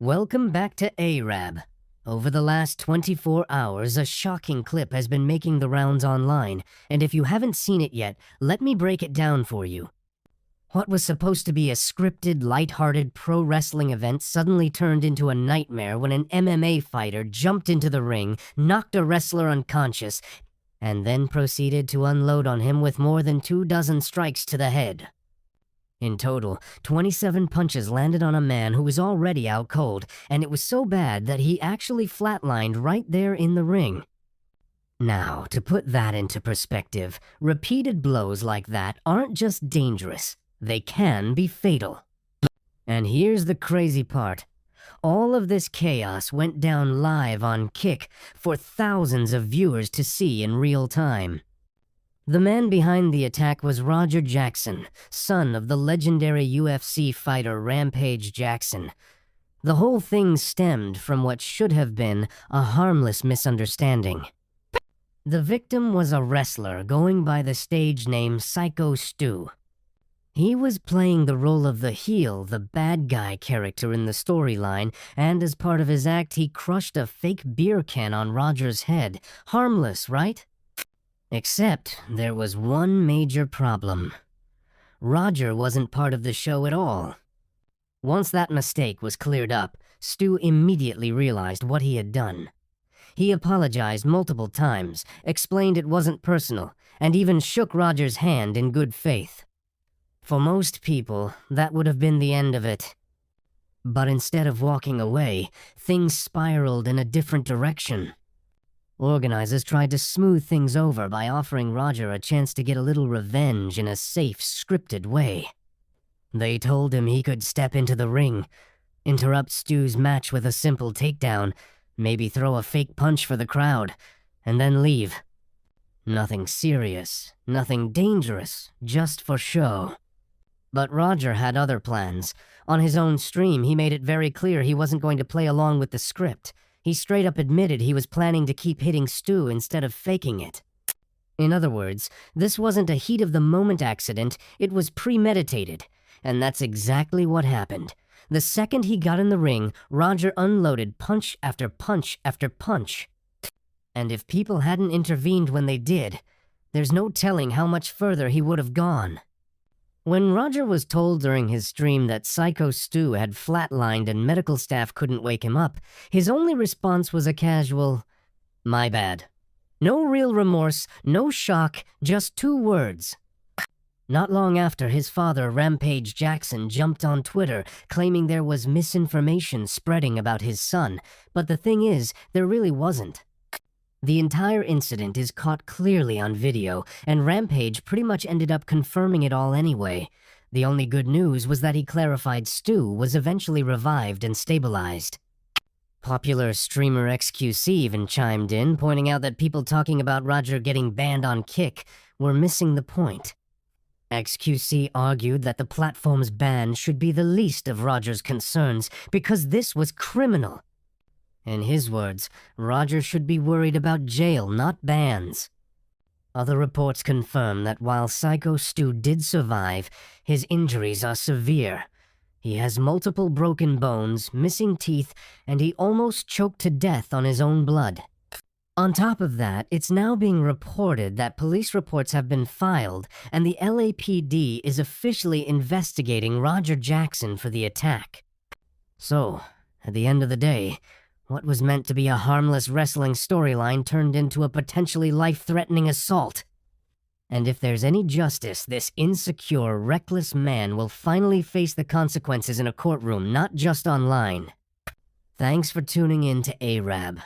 Welcome back to Arab. Over the last 24 hours, a shocking clip has been making the rounds online, and if you haven't seen it yet, let me break it down for you. What was supposed to be a scripted, lighthearted pro wrestling event suddenly turned into a nightmare when an MMA fighter jumped into the ring, knocked a wrestler unconscious, and then proceeded to unload on him with more than 24 strikes to the head. In total, 27 punches landed on a man who was already out cold, and it was so bad that he actually flatlined right there in the ring. Now, to put that into perspective, repeated blows like that aren't just dangerous, they can be fatal. And here's the crazy part. All of this chaos went down live on Kick for thousands of viewers to see in real time. The man behind the attack was Roger Jackson, son of the legendary UFC fighter Rampage Jackson. The whole thing stemmed from what should have been a harmless misunderstanding. The victim was a wrestler going by the stage name Psycho Stu. He was playing the role of the heel, the bad guy character in the storyline, and as part of his act, he crushed a fake beer can on Roger's head. Harmless, right? Except there was one major problem. Roger wasn't part of the show at all. Once that mistake was cleared up, Stu immediately realized what he had done. He apologized multiple times, explained it wasn't personal, and even shook Roger's hand in good faith. For most people, that would have been the end of it. But instead of walking away, things spiraled in a different direction. Organizers tried to smooth things over by offering Roger a chance to get a little revenge in a safe, scripted way. They told him he could step into the ring, interrupt Stu's match with a simple takedown, maybe throw a fake punch for the crowd, and then leave. Nothing serious, nothing dangerous, just for show. But Roger had other plans. On his own stream, he made it very clear he wasn't going to play along with the script. He straight up admitted he was planning to keep hitting Stu instead of faking it. In other words, this wasn't a heat-of-the-moment accident, it was premeditated. And that's exactly what happened. The second he got in the ring, Roger unloaded punch after punch after punch. And if people hadn't intervened when they did, there's no telling how much further he would have gone. When Roger was told during his stream that Psycho Stu had flatlined and medical staff couldn't wake him up, his only response was a casual, "My bad." No real remorse, no shock, just 2 words. Not long after, his father, Rampage Jackson, jumped on Twitter, claiming there was misinformation spreading about his son, but the thing is, there really wasn't. The entire incident is caught clearly on video, and Rampage pretty much ended up confirming it all anyway. The only good news was that he clarified Stu was eventually revived and stabilized. Popular streamer XQC even chimed in, pointing out that people talking about Roger getting banned on Kick were missing the point. XQC argued that the platform's ban should be the least of Roger's concerns because this was criminal. In his words, Roger should be worried about jail, not bans. Other reports confirm that while Psycho Stu did survive, his injuries are severe. He has multiple broken bones, missing teeth, and he almost choked to death on his own blood. On top of that, it's now being reported that police reports have been filed, and the LAPD is officially investigating Roger Jackson for the attack. So, at the end of the day, what was meant to be a harmless wrestling storyline turned into a potentially life-threatening assault. And if there's any justice, this insecure, reckless man will finally face the consequences in a courtroom, not just online. Thanks for tuning in to Arab.